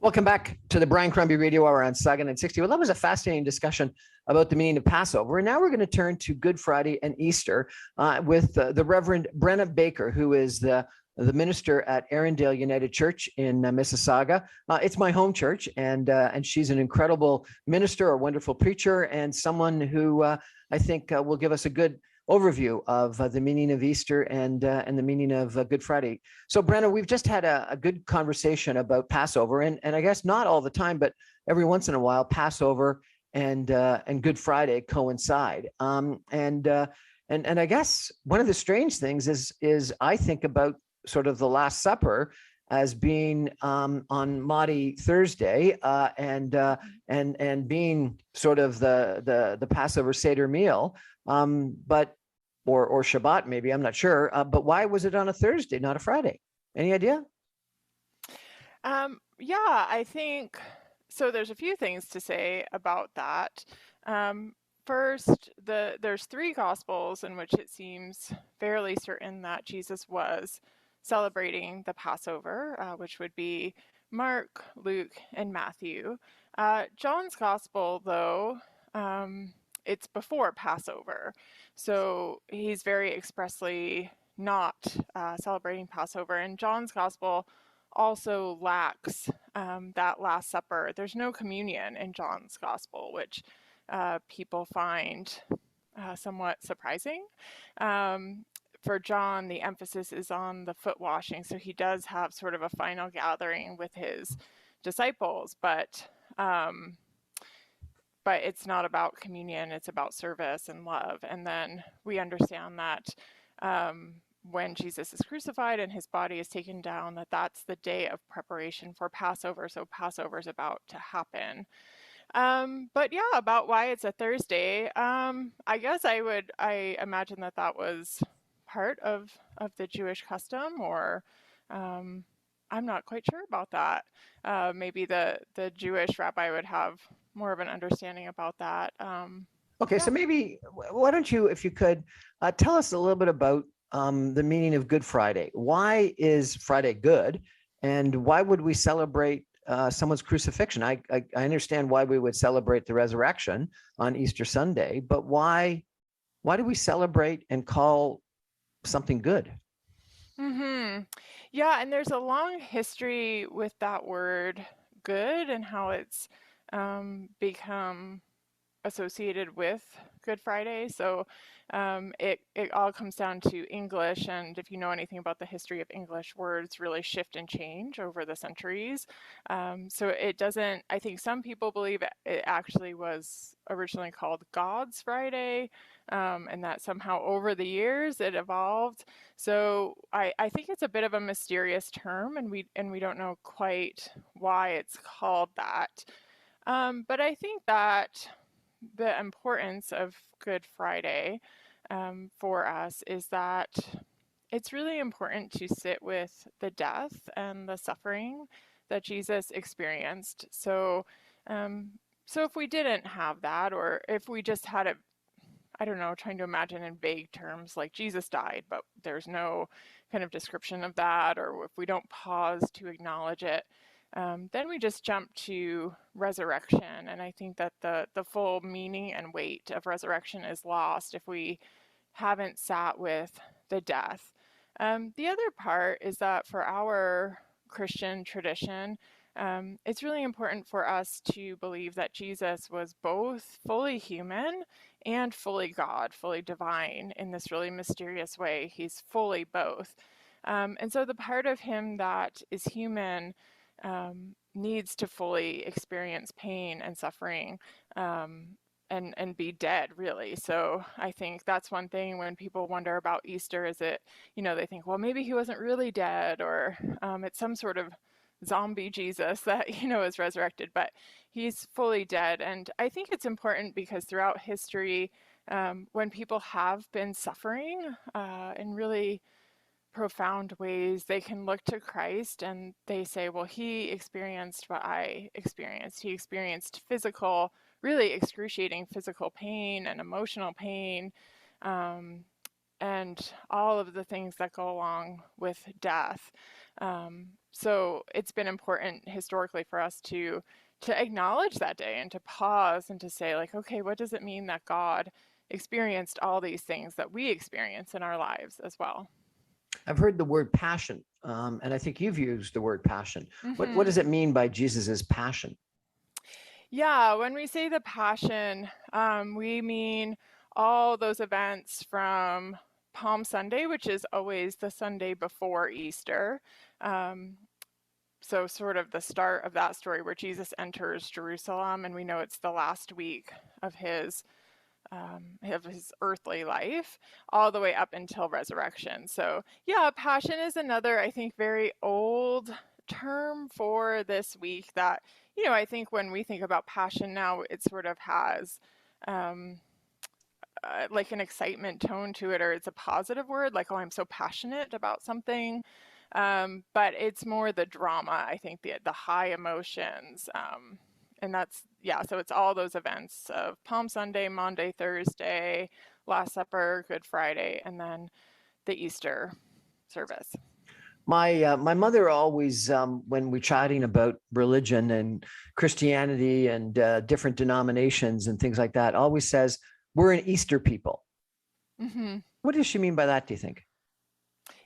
Welcome back to the Brian Crombie Radio Hour on Saga 960. Well, that was a fascinating discussion about the meaning of Passover. And now we're going to turn to Good Friday and Easter with the Reverend Brenna Baker, who is the minister at Arundel United Church in Mississauga. It's my home church, and she's an incredible minister, a wonderful preacher, and someone who I think will give us a good overview of the meaning of Easter and the meaning of Good Friday. So, Brenna, we've just had a good conversation about Passover, and I guess not all the time, but every once in a while, Passover and Good Friday coincide. And I guess one of the strange things is I think about sort of the Last Supper as being on Maundy Thursday and being sort of the Passover Seder meal, but or Shabbat maybe, I'm not sure. But why was it on a Thursday, not a Friday? Any idea? Yeah, I think so. There's a few things to say about that. First, there's three Gospels in which it seems fairly certain that Jesus was celebrating the Passover, which would be Mark, Luke, and Matthew. John's Gospel, though, it's before Passover, so he's very expressly not celebrating Passover. And John's Gospel also lacks that Last Supper. There's no communion in John's Gospel, which people find somewhat surprising. For John, the emphasis is on the foot washing, so he does have sort of a final gathering with his disciples, but it's not about communion, it's about service and love. And then we understand that when Jesus is crucified and his body is taken down, that's the day of preparation for Passover, so Passover is about to happen. But yeah, about why it's a Thursday, I guess I imagine that was part of the Jewish custom, or I'm not quite sure about that. Maybe the Jewish rabbi would have more of an understanding about that. Okay, yeah. So maybe why don't you, if you could, tell us a little bit about the meaning of Good Friday. Why is Friday good, and why would we celebrate someone's crucifixion? I understand why we would celebrate the resurrection on Easter Sunday, but why do we celebrate and call something good? Yeah, and there's a long history with that word good and how it's become associated with Good Friday. So it all comes down to English, and if you know anything about the history of English, words really shift and change over the centuries. So it doesn't, I think some people believe it actually was originally called God's Friday, and that somehow over the years it evolved. So I think it's a bit of a mysterious term, and we don't know quite why it's called that. But I think that the importance of Good Friday for us is that it's really important to sit with the death and the suffering that Jesus experienced. So if we didn't have that, or if we just had it, I don't know, trying to imagine in vague terms, like Jesus died, but there's no kind of description of that, or if we don't pause to acknowledge it, then we just jump to resurrection. And I think that the full meaning and weight of resurrection is lost if we haven't sat with the death. The other part is that for our Christian tradition, it's really important for us to believe that Jesus was both fully human and fully God, fully divine in this really mysterious way. He's fully both. And so the part of him that is human needs to fully experience pain and suffering and be dead, really. So I think that's one thing when people wonder about Easter, is it, they think, well, maybe he wasn't really dead, or it's some sort of zombie Jesus that, is resurrected, but he's fully dead. And I think it's important because throughout history, when people have been suffering in really profound ways, they can look to Christ and they say, well, he experienced what I experienced. He experienced really excruciating physical pain and emotional pain, and all of the things that go along with death. So it's been important historically for us to acknowledge that day and to pause and to say, like, okay, what does it mean that God experienced all these things that we experience in our lives as well? I've heard the word passion, and I think you've used the word passion. What Hmm. does it mean by Jesus's passion? Yeah, when we say the passion, we mean all those events from Palm Sunday, which is always the Sunday before Easter. Um, so sort of the start of that story where Jesus enters Jerusalem, and we know it's the last week of his earthly life, all the way up until resurrection. So yeah, passion is another, I think, very old term for this week that, I think when we think about passion now, it sort of has um, like an excitement tone to it, or it's a positive word, like, oh, I'm so passionate about something. But it's more the drama, I think, the high emotions. And that's, yeah, so it's all those events of Palm Sunday, Maundy, Thursday, Last Supper, Good Friday, and then the Easter service. My mother always, when we're chatting about religion and Christianity and different denominations and things like that, always says, we're an Easter people. Hmm. What does she mean by that, do you think?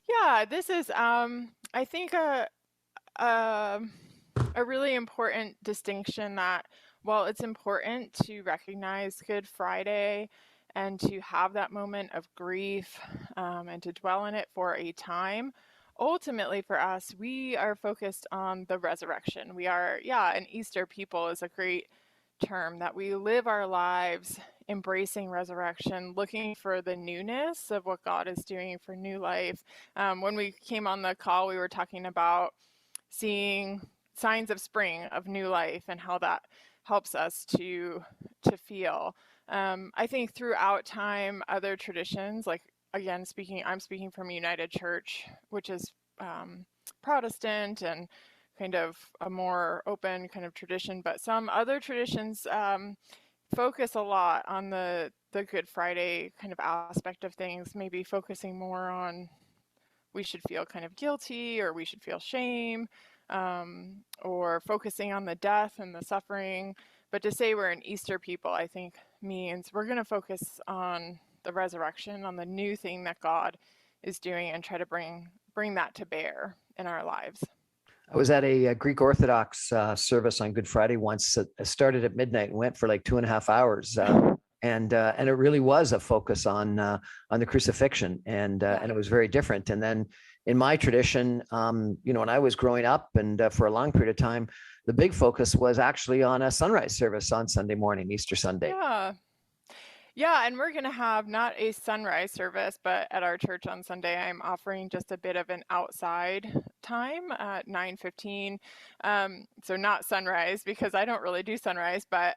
Yeah, this is, I think, a, a really important distinction that while it's important to recognize Good Friday and to have that moment of grief and to dwell in it for a time, ultimately for us, we are focused on the resurrection. We are, yeah, an Easter people is a great term that we live our lives embracing resurrection, looking for the newness of what God is doing for new life. When we came on the call, we were talking about seeing signs of spring, of new life, and how that helps us to feel. I think throughout time, other traditions, like, again, I'm speaking from United Church, which is Protestant and kind of a more open kind of tradition, but some other traditions focus a lot on the Good Friday kind of aspect of things, maybe focusing more on we should feel kind of guilty or we should feel shame, or focusing on the death and the suffering. But to say we're an Easter people, I think means we're going to focus on the resurrection, on the new thing that God is doing, and try to bring that to bear in our lives. I was at a Greek Orthodox service on Good Friday once. It started at midnight and went for like 2.5 hours. And it really was a focus on the crucifixion, and it was very different. And then in my tradition, when I was growing up and for a long period of time, the big focus was actually on a sunrise service on Sunday morning, Easter Sunday. Yeah. Yeah, and we're going to have not a sunrise service, but at our church on Sunday, I'm offering just a bit of an outside time at 9:15. So not sunrise because I don't really do sunrise, but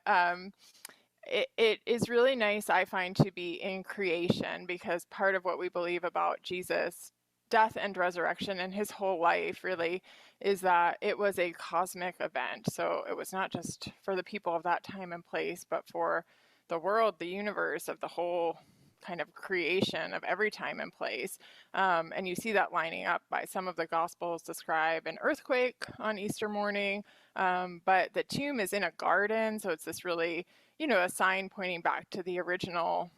it is really nice, I find, to be in creation because part of what we believe about Jesus' death and resurrection and his whole life really is that it was a cosmic event. So it was not just for the people of that time and place, but for the world, the universe, of the whole kind of creation of every time and place. And you see that lining up by some of the Gospels describe an earthquake on Easter morning, but the tomb is in a garden. So it's this really, a sign pointing back to the original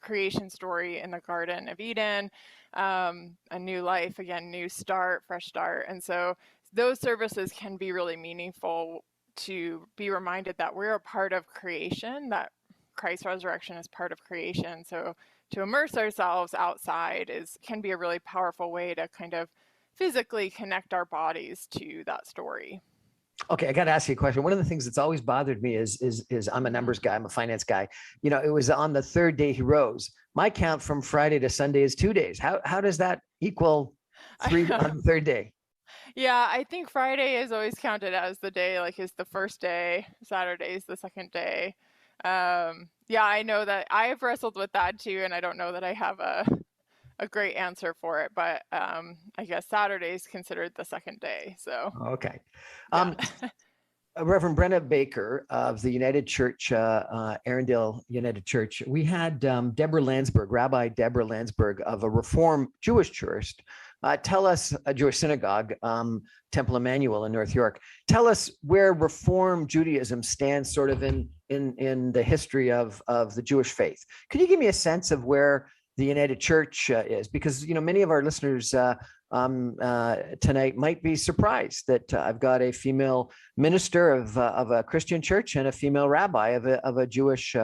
creation story in the Garden of Eden, a new life, again, new start, fresh start. And so those services can be really meaningful to be reminded that we're a part of creation, that Christ's resurrection is part of creation. So to immerse ourselves outside can be a really powerful way to kind of physically connect our bodies to that story. Okay, I got to ask you a question. One of the things that's always bothered me is I'm a numbers guy, I'm a finance guy. It was on the third day he rose. My count from Friday to Sunday is 2 days. How does that equal 3 on the third day? Yeah, I think Friday is always counted as the day, like, is the first day, Saturday is the second day. Yeah, I know that I've wrestled with that too, and I don't know that I have a great answer for it, but I guess Saturday is considered the second day. So Okay. yeah. Reverend Brenna Baker of the United Church, Arundel United Church, we had Rabbi Deborah Landsberg of a Reform Jewish church tell us, a Jewish synagogue, Temple Emmanuel in North York. Tell us where Reform Judaism stands sort of in the history of the Jewish faith. Could you give me a sense of where the United Church is? Because, many of our listeners tonight might be surprised that I've got a female minister of a Christian church and a female rabbi of a Jewish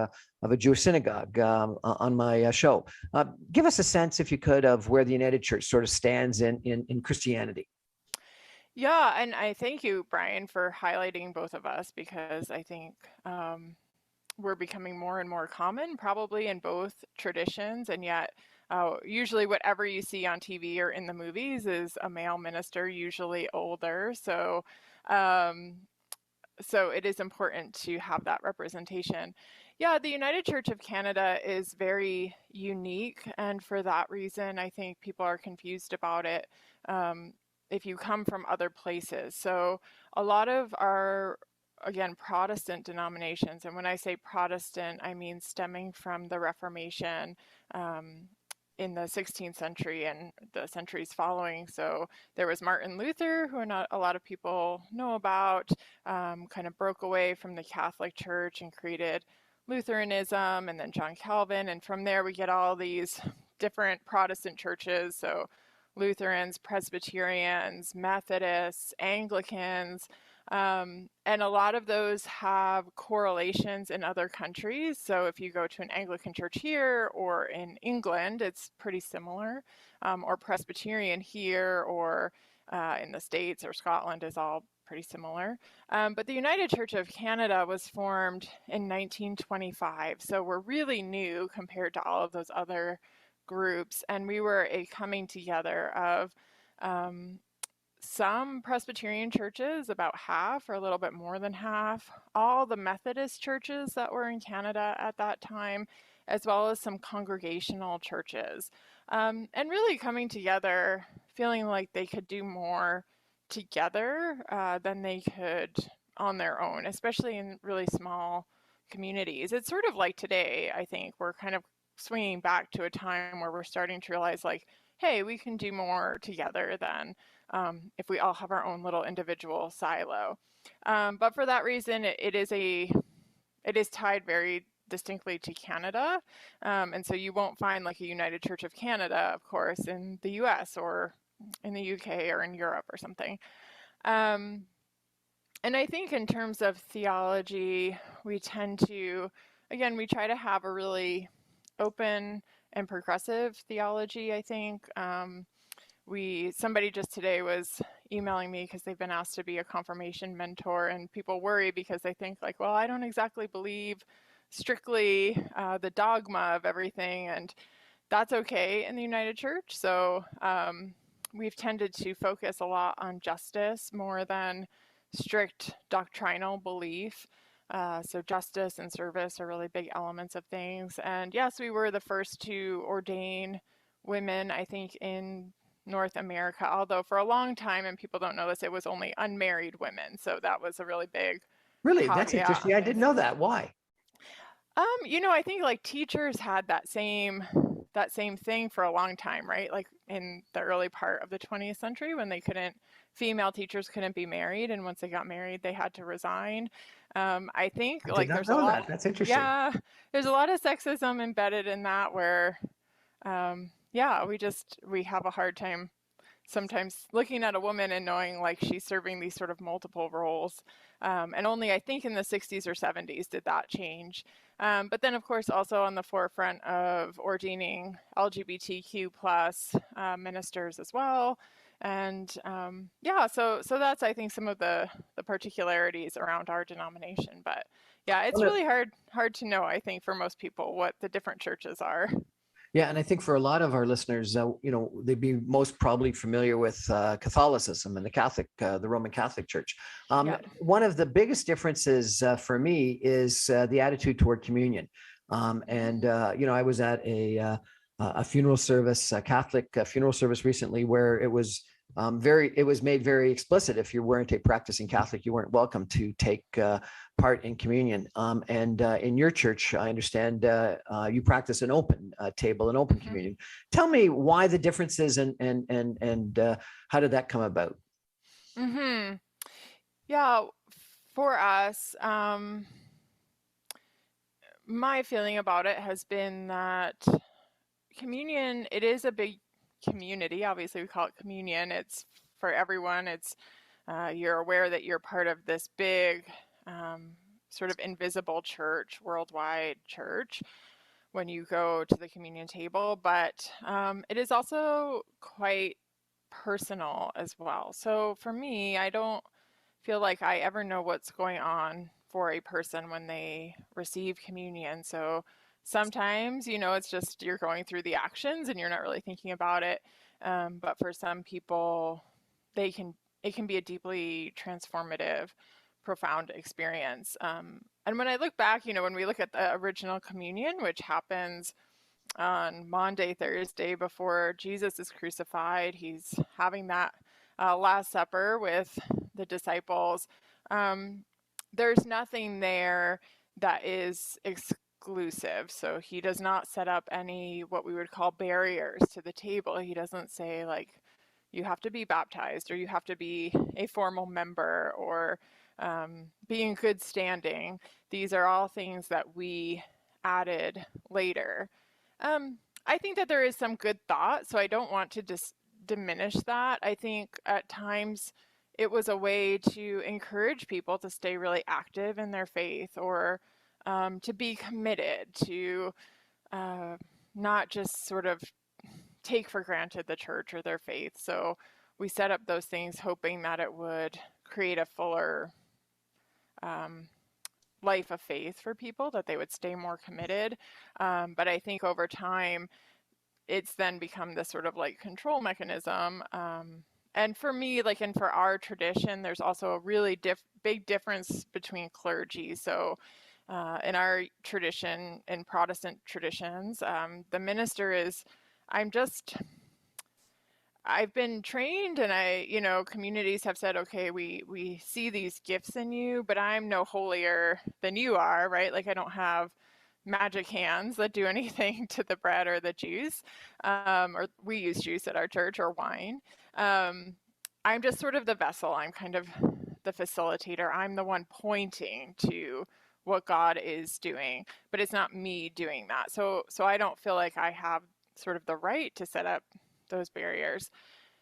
synagogue on my show. Give us a sense, if you could, of where the United Church sort of stands in Christianity. Yeah, and I thank you, Brian, for highlighting both of us, because I think we're becoming more and more common probably in both traditions, and yet usually whatever you see on TV or in the movies is a male minister, usually older. So it is important to have that representation. Yeah, the United Church of Canada is very unique, and for that reason, I think people are confused about it if you come from other places. So a lot of our, again, Protestant denominations, and when I say Protestant, I mean stemming from the Reformation in the 16th century and the centuries following. So there was Martin Luther, who not a lot of people know about, kind of broke away from the Catholic Church and created Lutheranism, and then John Calvin. And from there, we get all these different Protestant churches. So Lutherans, Presbyterians, Methodists, Anglicans, and a lot of those have correlations in other countries. So if you go to an Anglican church here or in England, it's pretty similar, or Presbyterian here or in the States or Scotland is all pretty similar. But the United Church of Canada was formed in 1925. So we're really new compared to all of those other groups. And we were a coming together of some Presbyterian churches, about half or a little bit more than half, all the Methodist churches that were in Canada at that time, as well as some congregational churches. And really coming together, feeling like they could do more together than they could on their own, especially in really small communities. It's sort of like today, I think, we're kind of swinging back to a time where we're starting to realize, like, hey, we can do more together than if we all have our own little individual silo. But for that reason, it is tied very distinctly to Canada. And so you won't find like a United Church of Canada, of course, in the US or in the UK or in Europe or something. And I think in terms of theology, we tend to, again, we try to have a really open and progressive theology, I think. Somebody just today was emailing me because they've been asked to be a confirmation mentor, and people worry because they think like, well, I don't exactly believe strictly the dogma of everything, and that's okay in the United Church. So we've tended to focus a lot on justice more than strict doctrinal belief. So justice and service are really big elements of things. And yes, we were the first to ordain women, I think, in North America, although for a long time, and people don't know this, it was only unmarried women. So that was a really big Really? That's interesting. I didn't know that. Why? I think like teachers had that same thing for a long time, right? Like in the early part of the 20th century when female teachers couldn't be married, and once they got married, they had to resign. I think I like did not there's know a lot. that. That's interesting. Yeah, there's a lot of sexism embedded in that where, we have a hard time sometimes looking at a woman and knowing like she's serving these sort of multiple roles. And only I think in the 60s or 70s did that change. But then of course also on the forefront of ordaining LGBTQ plus ministers as well. And so that's I think some of the particularities around our denomination. But yeah, it's really hard to know, I think, for most people what the different churches are. Yeah, and I think for a lot of our listeners, they'd be most probably familiar with Catholicism and the Roman Catholic Church. One of the biggest differences for me is the attitude toward communion. I was at a funeral service, a Catholic funeral service recently, where it was it was made very explicit. If you weren't a practicing Catholic, you weren't welcome to take part in communion. And in your church, I understand you practice an open table, an open communion. Tell me why the differences and how did that come about? Yeah, for us, my feeling about it has been that communion, it is a big community. Obviously, we call it communion. It's for everyone. It's you're aware that you're part of this big sort of invisible church, worldwide church when you go to the communion table, but it is also quite personal as well. So for me, I don't feel like I ever know what's going on for a person when they receive communion. So sometimes, it's just you're going through the actions and you're not really thinking about it. But for some people, they can it can be a deeply transformative, profound experience. And when I look back, when we look at the original communion, which happens on Maundy, Thursday before Jesus is crucified, he's having that Last Supper with the disciples. Um, there's nothing there that is exclusive. So he does not set up any what we would call barriers to the table. He doesn't say, like, you have to be baptized or you have to be a formal member or be in good standing. These are all things that we added later. I think that there is some good thought, so I don't want to diminish that. I think at times it was a way to encourage people to stay really active in their faith or to be committed to not just sort of take for granted the church or their faith. So we set up those things hoping that it would create a fuller um, life of faith for people, that they would stay more committed. But I think over time, it's then become this sort of like control mechanism. And for me, like, and for our tradition, there's also a really big difference between clergy. So in our tradition, in Protestant traditions, the minister is, I'm just I've been trained and communities have said, okay, we see these gifts in you, but I'm no holier than you are, right? Like, I don't have magic hands that do anything to the bread or the juice, or we use juice at our church or wine. I'm just sort of the vessel. I'm kind of the facilitator. I'm the one pointing to what God is doing, but it's not me doing that. So I don't feel like I have sort of the right to set up those barriers.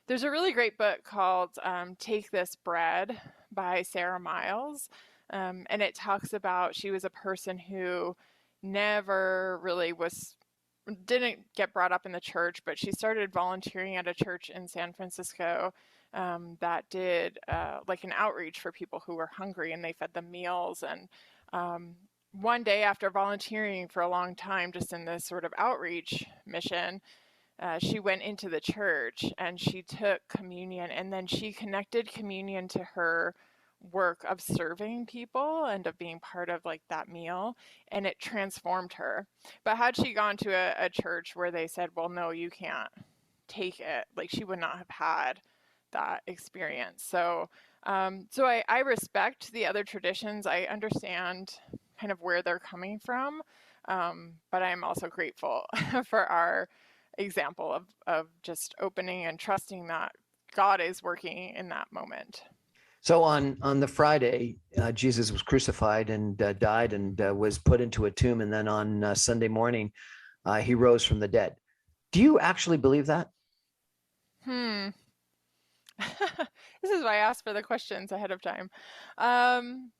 There's a really great book called Take This Bread by Sarah Miles. And it talks about, she was a person who never really didn't get brought up in the church, but she started volunteering at a church in San Francisco that did like an outreach for people who were hungry, and they fed them meals. And one day, after volunteering for a long time just in this sort of outreach mission, she went into the church and she took communion, and then she connected communion to her work of serving people and of being part of like that meal, and it transformed her. But had she gone to a church where they said, well, no, you can't take it, like, she would not have had that experience. So I respect the other traditions. I understand kind of where they're coming from, but I'm also grateful for our example of just opening and trusting that God is working in that moment. So on the Friday, Jesus was crucified and died and was put into a tomb, and then on Sunday morning, he rose from the dead. Do you actually believe that? Hmm. This is why I asked for the questions ahead of time. Um,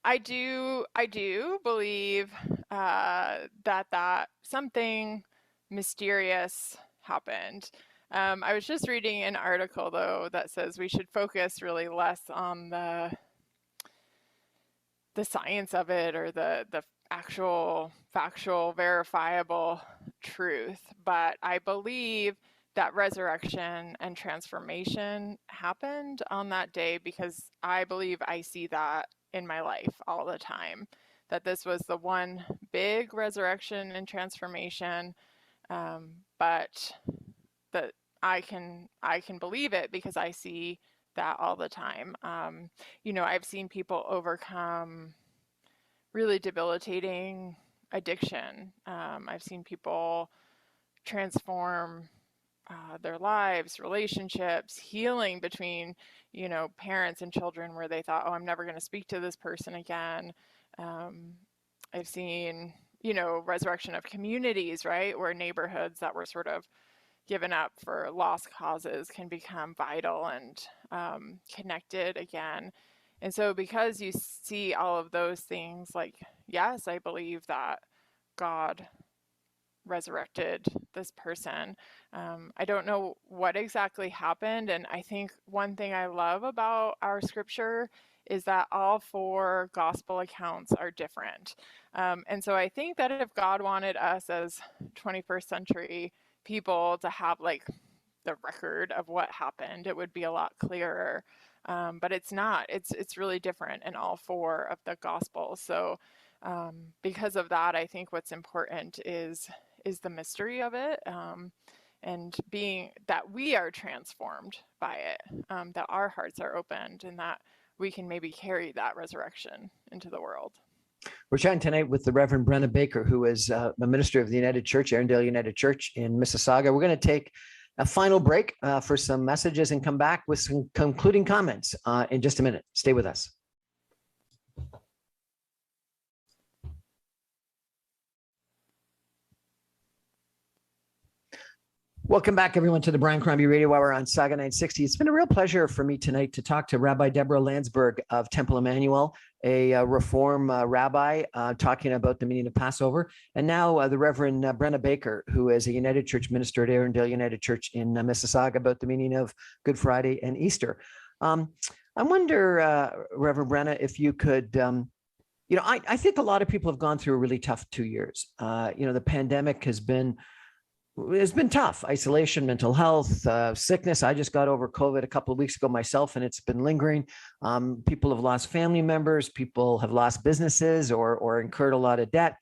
I do believe that something mysterious happened. I was just reading an article though that says we should focus really less on the science of it or the actual factual verifiable truth, but I believe that resurrection and transformation happened on that day because I believe I see that in my life all the time, that this was the one big resurrection and transformation, but that I can believe it because I see that all the time. I've seen people overcome really debilitating addiction. I've seen people transform their lives, relationships, healing between, parents and children where they thought, oh, I'm never going to speak to this person again. Um, I've seen, resurrection of communities, right, where neighborhoods that were sort of given up for lost causes can become vital and connected again. And so, because you see all of those things, like, yes, I believe that God resurrected this person. I don't know what exactly happened. And I think one thing I love about our scripture is that all four gospel accounts are different. And so I think that if God wanted us as 21st century people to have like the record of what happened, it would be a lot clearer. But it's not. It's really different in all four of the gospels. So because of that, I think what's important is the mystery of it, and being that we are transformed by it, that our hearts are opened, and that we can maybe carry that resurrection into the world. We're chatting tonight with the Reverend Brenna Baker, who is a minister of the United Church, Arundel United Church in Mississauga. We're going to take a final break for some messages and come back with some concluding comments in just a minute. Stay with us. Welcome back, everyone, to the Brian Crombie Radio Hour on Saga 960. It's been a real pleasure for me tonight to talk to Rabbi Deborah Landsberg of Temple Emmanuel, a Reform rabbi, talking about the meaning of Passover, and now the Reverend Brenna Baker, who is a United Church minister at Arundel United Church in Mississauga, about the meaning of Good Friday and Easter. I wonder, Reverend Brenna, if you could... I think a lot of people have gone through a really tough 2 years. The pandemic has been tough. Isolation, mental health, sickness. I just got over COVID a couple of weeks ago myself, and it's been lingering. People have lost family members. People have lost businesses or incurred a lot of debt.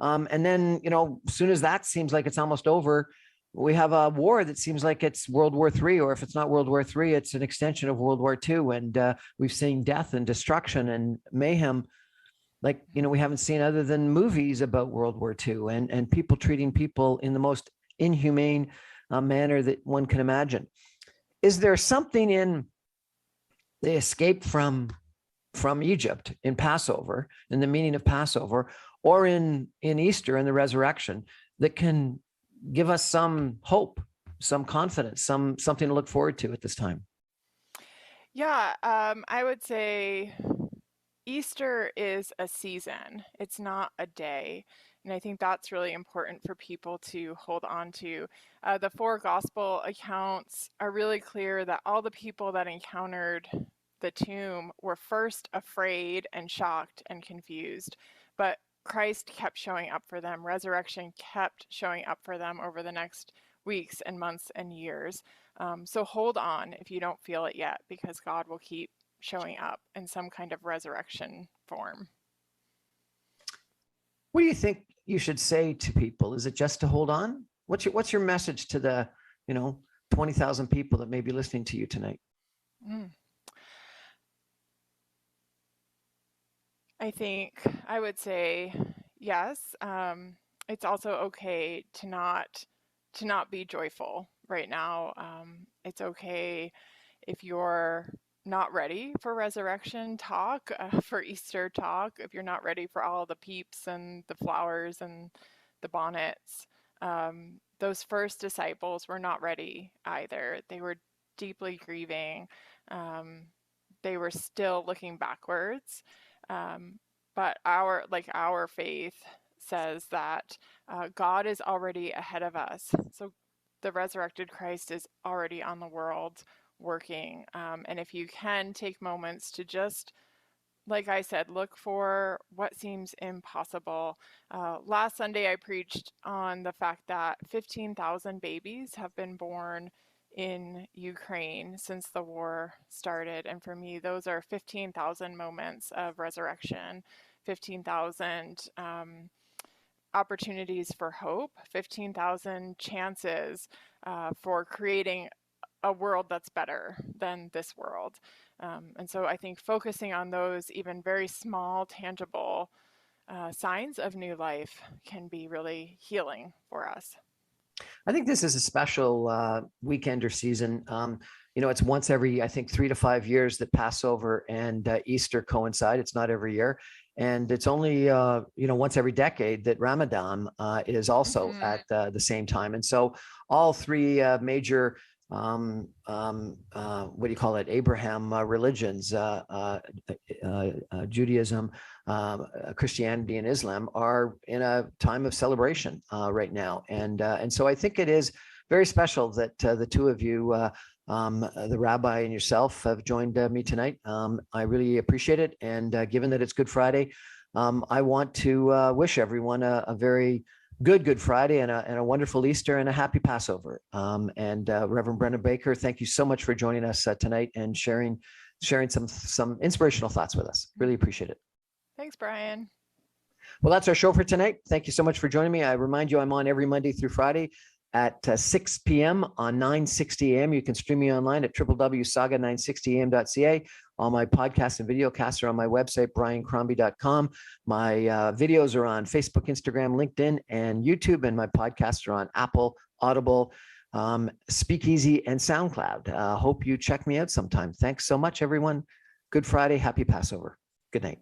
And then, as soon as that seems like it's almost over, we have a war that seems like it's World War III, or if it's not World War III, it's an extension of World War II. And we've seen death and destruction and mayhem like, we haven't seen other than movies about World War II, and people treating people in the most inhumane manner that one can imagine. Is there something in the escape from Egypt in Passover, in the meaning of Passover, or in Easter and the resurrection, that can give us some hope, some confidence, something to look forward to at this time? Yeah, I would say Easter is a season. It's not a day. And I think that's really important for people to hold on to. The four gospel accounts are really clear that all the people that encountered the tomb were first afraid and shocked and confused, but Christ kept showing up for them. Resurrection kept showing up for them over the next weeks and months and years. So hold on if you don't feel it yet, because God will keep showing up in some kind of resurrection form. What do you think you should say to people? Is it just to hold on? What's your message to the 20,000 people that may be listening to you tonight? I think I would say yes. It's also okay to not be joyful right now. It's okay if you're not ready for resurrection talk, for Easter talk, if you're not ready for all the peeps and the flowers and the bonnets. Those first disciples were not ready either. They were deeply grieving. They were still looking backwards. But our faith says that God is already ahead of us. So the resurrected Christ is already on the world working. And if you can take moments to just, like I said, look for what seems impossible. Last Sunday, I preached on the fact that 15,000 babies have been born in Ukraine since the war started. And for me, those are 15,000 moments of resurrection, 15,000 opportunities for hope, 15,000 chances for creating a world that's better than this world. And so I think focusing on those even very small, tangible signs of new life can be really healing for us. I think this is a special weekend or season. It's once every, I think, 3 to 5 years that Passover and Easter coincide. It's not every year. And it's only, once every decade that Ramadan is also at the same time. And so all three major what do you call it? Abraham religions, Judaism, Christianity, and Islam are in a time of celebration right now, and so I think it is very special that the two of you, the rabbi and yourself, have joined me tonight. I really appreciate it, and given that it's Good Friday, I want to wish everyone a very Good Friday and a wonderful Easter and a happy Passover. Reverend Brenna Baker, thank you so much for joining us tonight and sharing some inspirational thoughts with us. Really appreciate it. Thanks, Brian. Well, that's our show for tonight. Thank you so much for joining me. I remind you, I'm on every Monday through Friday at 6 p.m. on 960 AM. You can stream me online at www.saga960am.ca. All my podcasts and video casts are on my website, briancrombie.com. My videos are on Facebook, Instagram, LinkedIn, and YouTube, and my podcasts are on Apple, Audible, Speakeasy, and SoundCloud. Hope you check me out sometime. Thanks so much, everyone. Good Friday. Happy Passover. Good night.